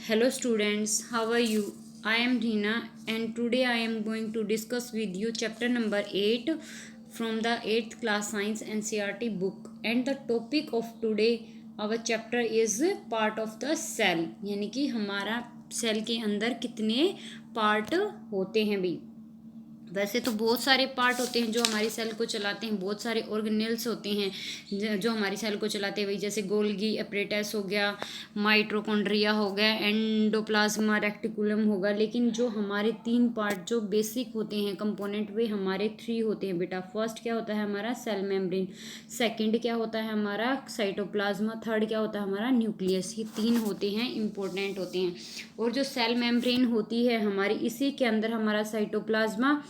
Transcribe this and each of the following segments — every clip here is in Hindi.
Hello students, how are you? I am Rina and today I am going to discuss with you chapter number 8 from the 8th class science NCERT book, and the topic of today our chapter is part of the cell, यानी कि हमारा सेल के अंदर कितने पार्ट होते हैं भी। वैसे तो बहुत सारे पार्ट होते हैं जो हमारी सेल को चलाते हैं, बहुत सारे ऑर्गेनेल्स होते हैं जो हमारी सेल को चलाते हैं, वही जैसे गोल्गी एपरेटस हो गया, माइटोकॉन्ड्रिया हो गया, एंडोप्लाज्मा रेक्टिकुलम होगा। लेकिन जो हमारे 3 पार्ट जो बेसिक होते हैं कंपोनेंट, वे हमारे 3 होते हैं बेटा। फर्स्ट क्या होता है हमारा सेल मेम्ब्रेन, सेकंड क्या होता है हमारा साइटोप्लाज्मा, थर्ड क्या होता है हमारा न्यूक्लियस। ये 3 होते हैं, इंपॉर्टेंट होते हैं। और जो सेल मेम्ब्रेन होती है हमारी, इसी के अंदर हमारा साइटोप्लाज्मा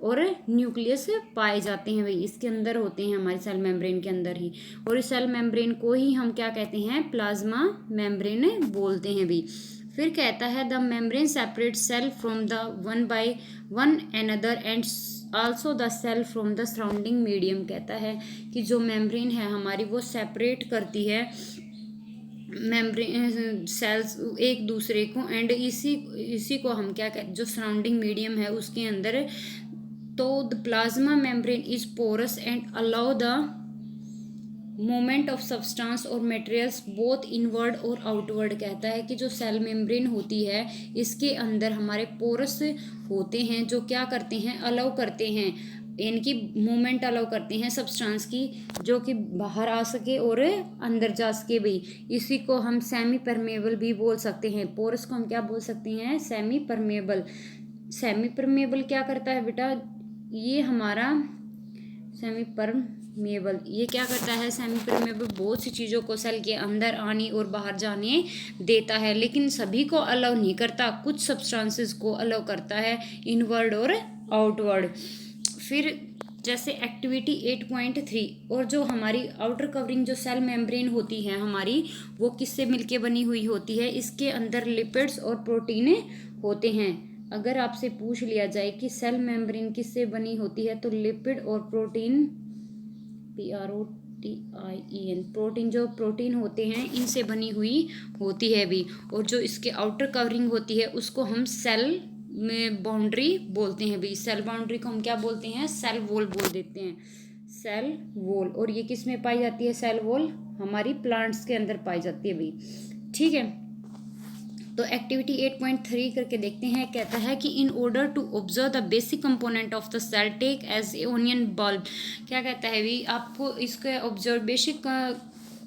और न्यूक्लियस पाए जाते हैं, भाई इसके अंदर होते हैं हमारे सेल मेम्ब्रेन के अंदर ही। और इस सेल मेम्ब्रेन को ही हम क्या कहते हैं, प्लाज्मा मेम्ब्रेन बोलते हैं भी। फिर कहता है the membrane separate cell from the one by one another and also the cell from the surrounding medium. कहता है कि जो मेम्ब्रेन है हमारी वो सेपरेट करती है मेम्ब्रेन सेल्स एक दूसरे को, एंड इसी को हम क्या कहते, जो सराउंडिंग मीडियम है उसके अंदर। तो the plasma membrane is porous and allow the movement of substance और मटेरियल्स बोथ इनवर्ड और आउटवर्ड। कहता है कि जो सेल मेम्ब्रेन होती है इसके अंदर हमारे पोरस होते हैं जो क्या करते हैं, अलाउ करते हैं, इनकी मूवमेंट अलाउ करते हैं सब्सटेंस की, जो कि बाहर आ सके और अंदर जा सके भी। इसी को हम सेमी परमेबल भी बोल सकते हैं। पोरस को हम क्या बोल सकते हैं, सेमी परमेबल। सेमी परमेबल क्या करता है बेटा, ये हमारा सेमी परमेबल ये क्या करता है, सेमी परमेबल बहुत सी चीज़ों को सेल के अंदर आने और बाहर जाने देता है, लेकिन सभी को अलाउ नहीं करता। कुछ सब्सटेंसेस को अलाउ करता है, इनवर्ड और आउटवर्ड। फिर जैसे एक्टिविटी 8.3, और जो हमारी आउटर कवरिंग जो सेल मेम्ब्रेन होती है हमारी, वो किससे मिलके बनी हुई होती है, इसके अंदर लिपिड्स और प्रोटीन होते हैं। अगर आपसे पूछ लिया जाए कि सेल मेम्ब्रेन किससे बनी होती है, तो लिपिड और प्रोटीन, PROTIEN, प्रोटीन, जो प्रोटीन होते हैं इनसे बनी हुई होती है भी। और जो इसके आउटर कवरिंग होती है उसको हम सेल में बाउंड्री बोलते हैं भी। सेल बाउंड्री को हम क्या बोलते हैं, सेल वॉल बोल देते हैं, सेल वॉल। और ये किस में पाई जाती है, सेल वॉल हमारी प्लांट्स के अंदर पाई जाती है भी। ठीक है, तो एक्टिविटी 8.3 करके देखते हैं। कहता है कि in order to observe the basic component of the cell take as a onion bulb. क्या कहता है भी, आपको इसका ऑब्जर्व बेसिक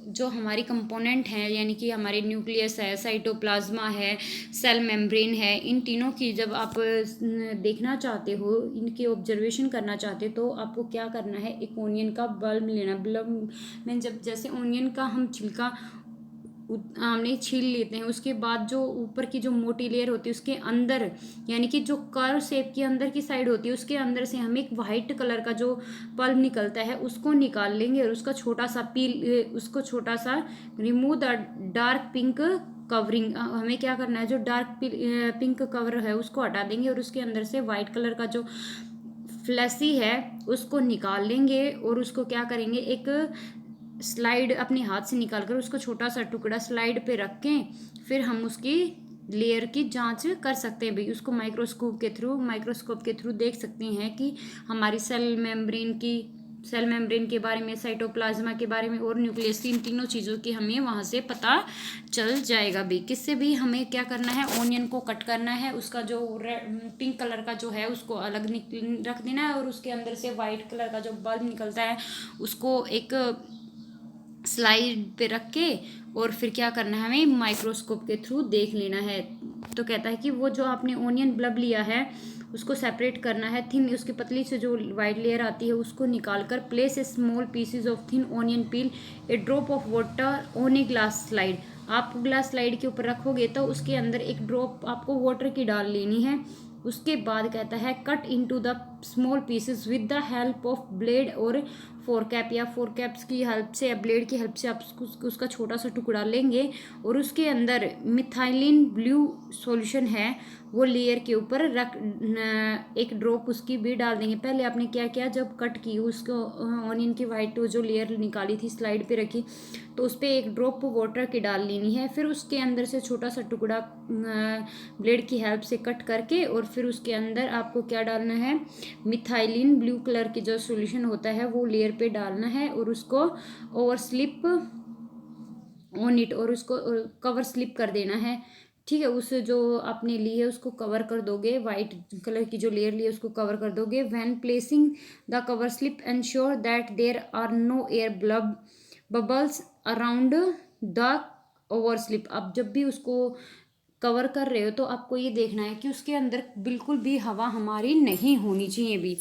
जो हमारी कंपोनेंट हैं, यानी कि हमारे न्यूक्लियस है, साइटोप्लाज्मा है, सेल मेम्ब्रेन है, इन तीनों की जब आप देखना चाहते हो, इनकी ऑब्जर्वेशन करना चाहते हो, तो आपको क्या करना है, एक ओनियन का बल्ब लेना। बल्ब में जब जैसे ओनियन का हम छिलका हमने छील लेते हैं, उसके बाद जो ऊपर की जो मोटी लेयर होती है उसके अंदर, यानी कि जो कर्व शेप के अंदर की साइड होती है उसके अंदर से हम एक वाइट कलर का जो पल्प निकलता है उसको निकाल लेंगे, और उसका छोटा सा उसको छोटा सा remove the dark pink covering. हमें क्या करना है, जो डार्क पिंक कवर है उसको हटा देंगे, और उसके अंदर से वाइट कलर का जो फ्लैसी है उसको निकाल लेंगे। और उसको क्या करेंगे, एक स्लाइड अपने हाथ से निकाल कर उसको छोटा सा टुकड़ा स्लाइड पे रख के फिर हम उसकी लेयर की जांच कर सकते हैं भाई। उसको माइक्रोस्कोप के थ्रू देख सकते हैं कि हमारी सेल मेम्ब्रेन के बारे में, साइटोप्लाज्मा के बारे में और न्यूक्लियस, इन तीनों चीज़ों की हमें वहाँ से पता चल जाएगा भी। किससे भी हमें क्या करना है, ओनियन को कट करना है, उसका जो पिंक कलर का जो है उसको अलग रख देना है, और उसके अंदर से वाइट कलर का जो बल्ब निकलता है उसको एक स्लाइड पे रख के और फिर क्या करना है, हमें माइक्रोस्कोप के थ्रू देख लेना है। तो कहता है कि वो जो आपने ओनियन बल्ब लिया है उसको सेपरेट करना है, थिन उसकी पतली से जो वाइट लेयर आती है उसको निकाल कर place a small pieces of thin onion peel A drop of water on a glass slide. आप ग्लास स्लाइड के ऊपर रखोगे तो उसके अंदर एक ड्रॉप आपको वाटर की डाल लेनी है। उसके बाद कहता है cut into the small pieces with the help of blade और फोरकैप या फोरकैप्स की हेल्प से या ब्लेड की हेल्प से आप उसका छोटा सा टुकड़ा लेंगे और उसके अंदर मिथाइलिन ब्लू सॉल्यूशन है वो लेयर के ऊपर रख एक ड्रॉप उसकी भी डाल देंगे। पहले आपने क्या किया, जब कट की उसको ऑनियन की वाइट जो लेयर निकाली थी स्लाइड पे रखी, तो उस पर एक ड्रॉप वाटर की डाल लेनी है। फिर उसके अंदर से छोटा सा टुकड़ा ब्लेड की हेल्प से कट करके और फिर उसके अंदर आपको क्या डालना है, मिथाइलिन ब्लू कलर की जो सॉल्यूशन होता है वो लेयर पे डालना है और उसको ओवर स्लिप ऑन इट और उसको कवर स्लिप कर देना है। ठीक है, उस जो आपने ली है उसको कवर कर दोगे, वाइट कलर की जो लेयर ली है उसको कवर कर दोगे। When placing the cover slip ensure that there are no air bubbles around the over slip. आप जब भी उसको कवर कर रहे हो तो आपको ये देखना है कि उसके अंदर बिल्कुल भी हवा हमारी नहीं होनी चाहिए भी।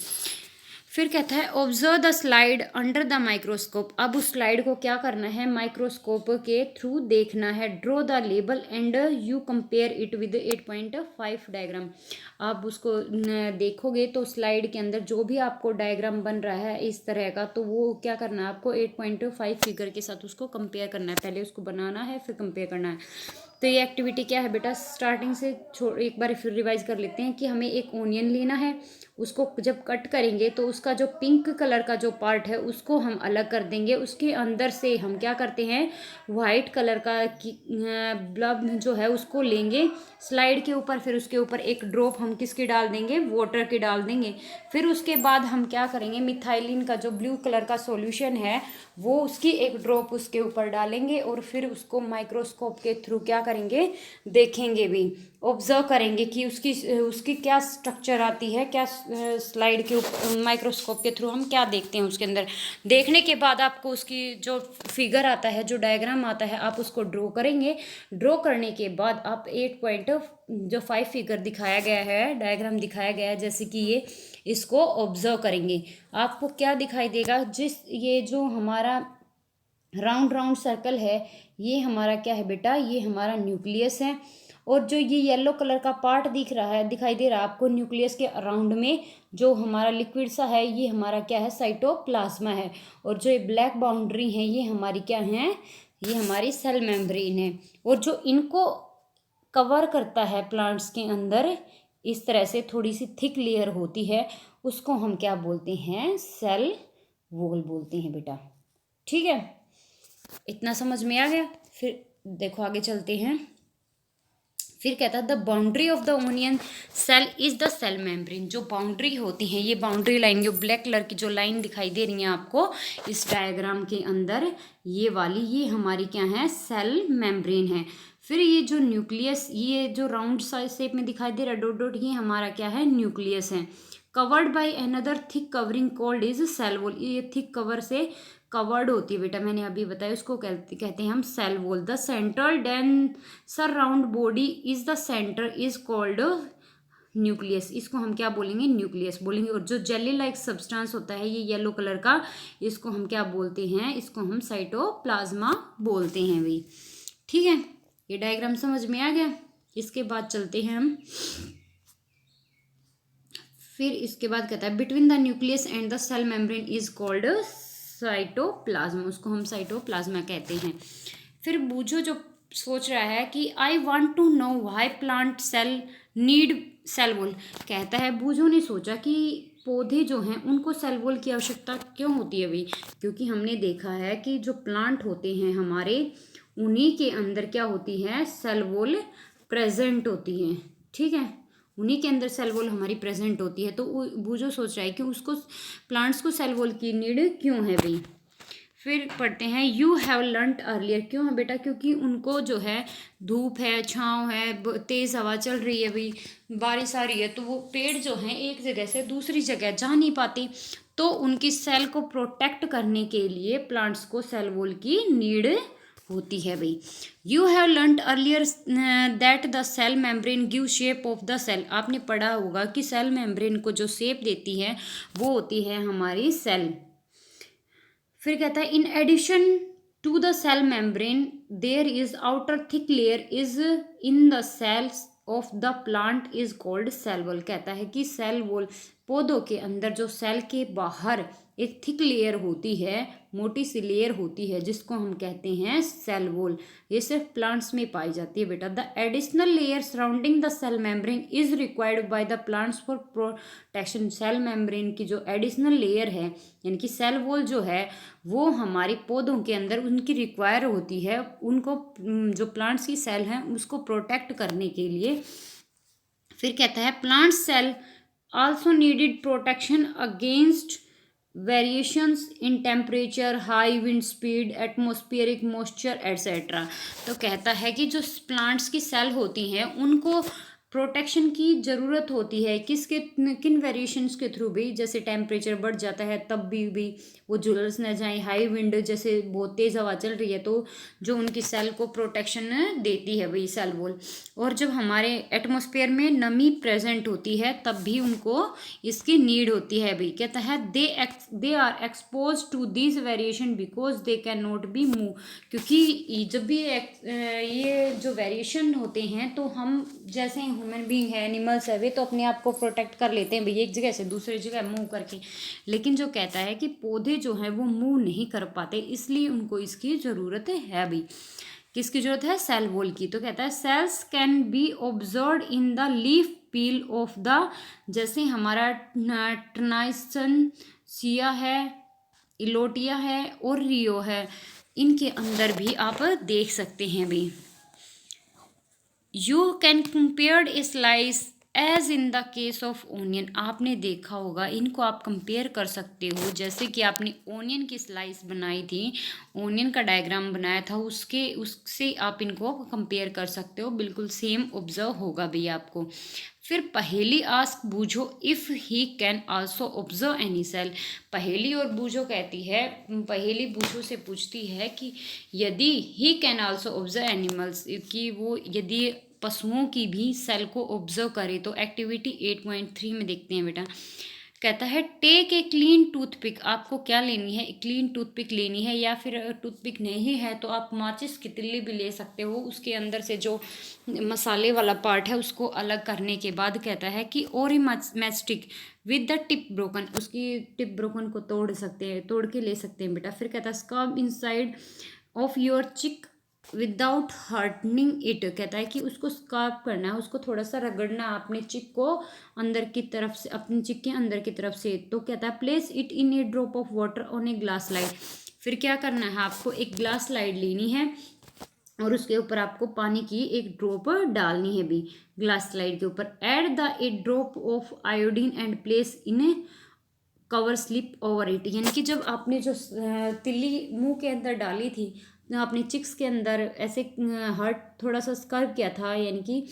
फिर कहता है observe the slide under the microscope. अब उस स्लाइड को क्या करना है, माइक्रोस्कोप के थ्रू देखना है। Draw the label and you compare it with 8.5 diagram. आप उसको देखोगे तो स्लाइड के अंदर जो भी आपको डायग्राम बन रहा है इस तरह का, तो वो क्या करना है आपको 8.5 फिगर के साथ उसको कंपेयर करना है। पहले उसको बनाना है फिर कंपेयर करना है। तो ये एक्टिविटी क्या है बेटा, स्टार्टिंग से एक बार फिर रिवाइज कर लेते हैं कि हमें एक ओनियन लेना है, उसको जब कट करेंगे तो उसका जो पिंक कलर का जो पार्ट है उसको हम अलग कर देंगे। उसके अंदर से हम क्या करते हैं, वाइट कलर का ब्लब जो है उसको लेंगे स्लाइड के ऊपर, फिर उसके ऊपर एक ड्रॉप हम किसकी डाल देंगे, वाटर की डाल देंगे। फिर उसके बाद हम क्या करेंगे, मिथाइलिन का जो ब्लू कलर का सॉल्यूशन है वो उसकी एक ड्रॉप उसके ऊपर डालेंगे और फिर उसको माइक्रोस्कोप के थ्रू क्या करेंगे, देखेंगे भी, ऑब्जर्व करेंगे कि उसकी उसकी क्या स्ट्रक्चर आती है, क्या स्लाइड के ऊपर माइक्रोस्कोप के थ्रू हम क्या देखते हैं उसके अंदर। देखने के बाद आपको उसकी जो फिगर आता है, जो डायग्राम आता है, आप उसको ड्रॉ करेंगे। ड्रॉ करने के बाद आप 8.5 फिगर दिखाया गया है, डायग्राम दिखाया गया है जैसे कि इसको ऑब्जर्व करेंगे। आपको क्या दिखाई देगा, ये जो हमारा राउंड राउंड सर्कल है ये हमारा क्या है बेटा, ये हमारा न्यूक्लियस है। और जो ये येलो कलर का पार्ट दिखाई दे रहा है आपको न्यूक्लियस के अराउंड में, जो हमारा लिक्विड सा है ये हमारा क्या है, साइटोप्लाज्मा है। और जो ये ब्लैक बाउंड्री है ये हमारी क्या है, ये हमारी सेल मेम्ब्रेन है। और जो इनको कवर करता है प्लांट्स के अंदर इस तरह से थोड़ी सी थिक लेयर होती है, उसको हम क्या बोलते हैं, सेल वॉल बोलते हैं बेटा। ठीक है, इतना समझ में आ गया। फिर देखो आगे चलते हैं। फिर कहता है the boundary of the onion cell is the cell membrane. जो बाउंड्री होती है, ये बाउंड्री लाइन, जो ब्लैक कलर की जो लाइन दिखाई दे रही है आपको इस डायग्राम के अंदर, ये वाली, ये हमारी क्या है, सेल मेम्ब्रेन है। फिर ये जो न्यूक्लियस, ये जो राउंड साइज शेप में दिखाई दे रहा है डॉट डॉट, ये हमारा क्या है, न्यूक्लियस है। Covered by another thick covering called is cell wall. ये थिक कवर से कवर्ड होती है बेटा, मैंने अभी बताया, उसको कहते हैं हम cell wall. The central denser round body is the centre is called nucleus. इसको हम क्या बोलेंगे, न्यूक्लियस बोलेंगे। और जो जेली लाइक सब्सटेंस होता है ये येलो कलर का, इसको हम क्या बोलते हैं, इसको हम साइटोप्लाज्मा बोलते हैं भाई। ठीक है, ये डायग्राम समझ में आ गया। इसके बाद चलते हैं हम, फिर इसके बाद कहता है between the nucleus and the cell membrane is called cytoplasma. उसको हम साइटोप्लाज्मा कहते हैं। फिर बूझो जो सोच रहा है कि I want to know why plant cell need cell wall. कहता है बूझो ने सोचा कि पौधे जो हैं उनको सेल वॉल की आवश्यकता क्यों होती है भाई, क्योंकि हमने देखा है कि जो प्लांट होते हैं हमारे, उन्हीं के अंदर क्या होती है, सेल वॉल प्रेजेंट होती है। ठीक है, उन्हीं के अंदर सेल वॉल हमारी प्रेजेंट होती है। तो बूझो सोच रहा है कि उसको प्लांट्स को सेल वॉल की नीड क्यों है भाई। फिर पढ़ते हैं यू हैव लर्नड अर्लियर। क्यों है बेटा, क्योंकि उनको जो है धूप है, छाँव है, तेज़ हवा चल रही है भाई, बारिश आ रही है, तो वो पेड़ जो हैं एक जगह से दूसरी जगह जा नहीं पाते, तो उनकी सेल को प्रोटेक्ट करने के लिए प्लांट्स को सेल वॉल की नीड होती है भाई। You have learned earlier that the cell membrane give shape of the cell. आपने पढ़ा होगा कि सेल मेम्ब्रेन को जो शेप देती है वो होती है हमारी सेल। फिर कहता है in addition to the cell membrane there is outer thick layer is in the cells of the plant is called cell wall. कहता है कि सेल वॉल, पौधों के अंदर जो सेल के बाहर एक थिक लेयर होती है, मोटी सी लेयर होती है, जिसको हम कहते हैं सेल वॉल। ये सिर्फ प्लांट्स में पाई जाती है बेटा। The additional layer surrounding the cell membrane is required by the plants for protection. Cell membrane की जो एडिशनल लेयर है, यानी कि सेल वॉल जो है, वो हमारे पौधों के अंदर उनकी रिक्वायर होती है, उनको जो प्लांट्स की सेल हैं उसको प्रोटेक्ट करने के लिए। फिर कहता है plant cell also needed protection against variations in temperature, high wind speed, atmospheric moisture etcetera. तो कहता है कि जो प्लांट्स की सेल होती हैं उनको प्रोटेक्शन की ज़रूरत होती है, किन वेरिएशंस के थ्रू भी, जैसे टेम्परेचर बढ़ जाता है तब भी वो झुलस न जाए, हाई विंड जैसे बहुत तेज़ हवा चल रही है तो जो उनकी सेल को प्रोटेक्शन देती है भाई सेल वॉल। और जब हमारे एटमॉस्फेयर में नमी प्रेजेंट होती है तब भी उनको इसकी नीड होती है भाई। कहता है they are expose to this variation because they can not be move. क्योंकि जब भी ये जो वेरिएशन होते हैं तो हम जैसे ह्यूमन बीइंग है, एनिमल्स है, वे तो अपने आप को प्रोटेक्ट कर लेते हैं भाई एक जगह से दूसरी जगह मूव करके। लेकिन जो कहता है कि पौधे जो हैं वो मूव नहीं कर पाते, इसलिए उनको इसकी ज़रूरत है भाई। किसकी ज़रूरत है? सेल वॉल की। तो कहता है cells can be observe in the leaf peel of the, जैसे हमारा ट्राइसन सिया है, इलोटिया है और रियो है, इनके अंदर भी आप देख सकते हैं भाई। You can compare a slice as in the case of onion. आपने देखा होगा, इनको आप कंपेयर कर सकते हो, जैसे कि आपने ओनियन की स्लाइस बनाई थी, ओनियन का डायग्राम बनाया था, उससे आप इनको कंपेयर कर सकते हो, बिल्कुल सेम ऑब्जर्व होगा भैया आपको। फिर पहेली आस्क बूझो if he can also observe any cell. पहेली और बूझो कहती है, पहेली बूझो से पूछती है कि यदि ही कैन आल्सो ऑब्जर्व एनिमल्स, कि वो यदि पशुओं की भी सेल को ऑब्जर्व करे, तो एक्टिविटी 8.3 में देखते हैं बेटा। कहता है टेक ए क्लीन टूथपिक। आपको क्या लेनी है? क्लीन टूथपिक लेनी है, या फिर टूथपिक नहीं है तो आप माचिस की तिल्ली भी ले सकते हो। उसके अंदर से जो मसाले वाला पार्ट है उसको अलग करने के बाद कहता है कि और mastic with the tip broken, उसकी टिप ब्रोकन को तोड़ सकते हैं, तोड़ के ले सकते हैं बेटा। फिर कहता है स्क्रब इनसाइड ऑफ योर चिक विदाउट हर्टनिंग इट। कहता है कि उसको स्क्रब करना है, उसको थोड़ा सा रगड़ना अपने चिक को अंदर की तरफ से, अपनी चिक के अंदर की तरफ से। तो कहता है place it in A drop of water on a glass slide. फिर क्या करना है आपको? एक ग्लास स्लाइड लेनी है और उसके ऊपर आपको पानी की एक ड्रॉप डालनी है भी ग्लास स्लाइड के ऊपर। Add the A drop of iodine and place in A cover slip over it. यानी कि जब आपने जो तिल्ली मुंह के अंदर डाली थी, अपने चिक्स के अंदर ऐसे हार्ट थोड़ा सा स्कर्व किया था, यानी कि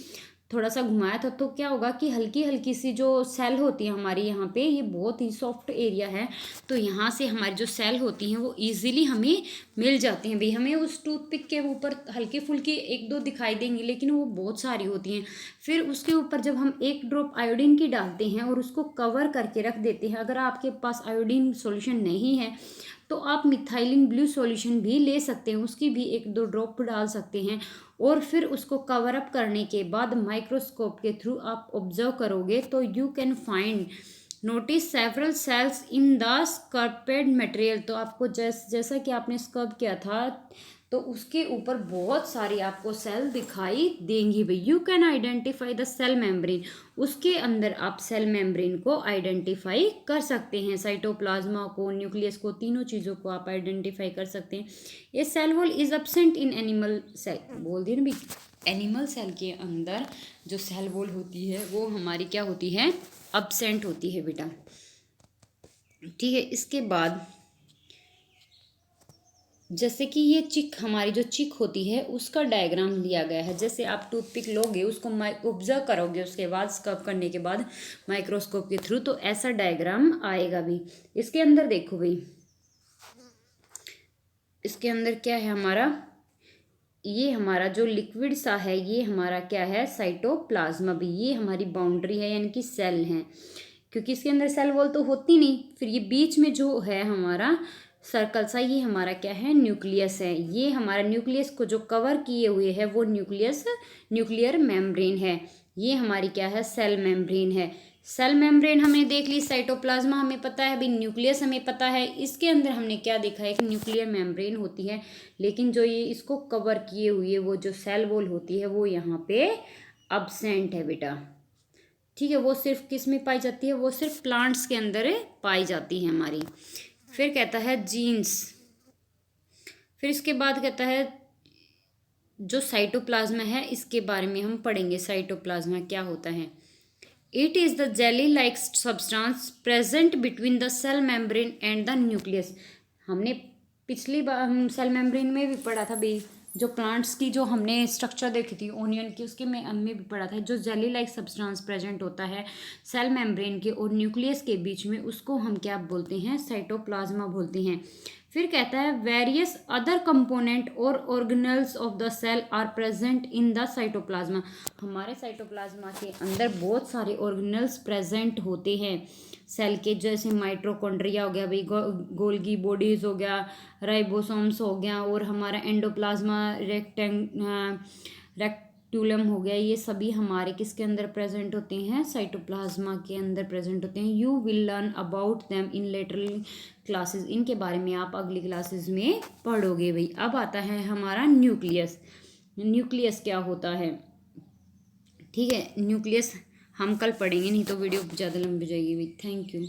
थोड़ा सा घुमाया था, तो क्या होगा कि हल्की हल्की सी जो सेल होती है हमारी यहाँ पे, ये बहुत ही सॉफ्ट एरिया है, तो यहाँ से हमारी जो सेल होती हैं वो इजीली हमें मिल जाती हैं भाई। हमें उस टूथपिक के ऊपर हल्की फुल्की एक दो दिखाई देंगी, लेकिन वो बहुत सारी होती हैं। फिर उसके ऊपर जब हम एक ड्रॉप आयोडीन की डालते हैं और उसको कवर करके रख देते हैं, अगर आपके पास आयोडीन सॉल्यूशन नहीं है तो आप मिथाइलिन ब्लू सॉल्यूशन भी ले सकते हैं, उसकी भी एक दो ड्रॉप डाल सकते हैं। और फिर उसको कवर अप करने के बाद माइक्रोस्कोप के थ्रू आप ऑब्जर्व करोगे तो you can find notice several cells in the scraped material. तो आपको जैसा कि आपने स्क्रब किया था तो उसके ऊपर बहुत सारी आपको सेल दिखाई देंगी भाई। You can identify the cell membrane. उसके अंदर आप सेल मेम्ब्रेन को आइडेंटिफाई कर सकते हैं, साइटोप्लाज्मा को, न्यूक्लियस को, तीनों चीज़ों को आप आइडेंटिफाई कर सकते हैं। ये cell wall is absent in animal cell. बोल दिए ना भाई, एनिमल सेल के अंदर जो सेल वॉल होती है वो हमारी क्या होती है? एब्सेंट होती है बेटा। ठीक है, इसके बाद जैसे कि ये चिक, हमारी जो चिक होती है उसका डायग्राम दिया गया है। जैसे आप टूथपिक लोगे, उसको ऑब्जर्व करोगे, उसके बाद स्क्रब करने के बाद माइक्रोस्कोप के थ्रू, तो ऐसा डायग्राम आएगा भी। इसके अंदर देखो भाई, इसके अंदर क्या है हमारा? ये हमारा जो लिक्विड सा है ये हमारा क्या है? साइटोप्लाज्मा भी। ये हमारी बाउंड्री है, यानी कि सेल हैं, क्योंकि इसके अंदर सेल वॉल तो होती नहीं। फिर ये बीच में जो है हमारा सर्कल सा, ये हमारा क्या है, न्यूक्लियस है। ये हमारा न्यूक्लियस को जो कवर किए हुए है वो न्यूक्लियर मेम्ब्रेन है। ये हमारी क्या है, सेल मेम्ब्रेन है। सेल मेम्ब्रेन हमने देख ली, साइटोप्लाज्मा हमें पता है, अभी न्यूक्लियस हमें पता है। इसके अंदर हमने क्या देखा है कि न्यूक्लियर मेम्ब्रेन होती है, लेकिन जो ये इसको कवर किए हुए वो जो सेल वॉल होती है वो यहाँ पे अब्सेंट है बेटा। ठीक है, वो सिर्फ किस में पाई जाती है, वो सिर्फ प्लांट्स के अंदर पाई जाती है हमारी। फिर कहता है जीन्स। फिर इसके बाद कहता है जो साइटोप्लाज्मा है इसके बारे में हम पढ़ेंगे। साइटोप्लाज्मा क्या होता है। It is the jelly like substance present between the cell membrane and the nucleus. हमने पिछली बार हम सेल मेम्ब्रेन में भी पढ़ा था भाई, जो प्लांट्स की जो हमने स्ट्रक्चर देखी थी ओनियन की, उसके में हमने भी पढ़ा था। जो जेली लाइक सब्सटेंस प्रेजेंट होता है सेल मेम्ब्रेन के और न्यूक्लियस के बीच में, उसको हम क्या बोलते हैं, साइटोप्लाज्मा बोलते हैं। फिर कहता है वेरियस अदर कंपोनेंट और organelles of the cell are present in the cytoplasm. हमारे साइटोप्लाज्मा के अंदर बहुत सारे ऑर्गेनेल्स प्रेजेंट होते हैं सेल के, जैसे माइटोकॉन्ड्रिया हो गया भाई, गोल्गी बॉडीज हो गया, राइबोसोम्स हो गया, और हमारा एंडोप्लाज्मा रेक्टुलम हो गया। ये सभी हमारे किसके अंदर प्रेजेंट होते हैं, साइटोप्लाज्मा के अंदर प्रेजेंट होते हैं। You will learn about them in later classes. इनके बारे में आप अगली क्लासेस में पढ़ोगे भाई। अब आता है हमारा न्यूक्लियस। न्यूक्लियस क्या होता है, ठीक है, न्यूक्लियस हम कल पढ़ेंगे, नहीं तो वीडियो ज़्यादा लंबी हो जाएगी भाई। Thank you.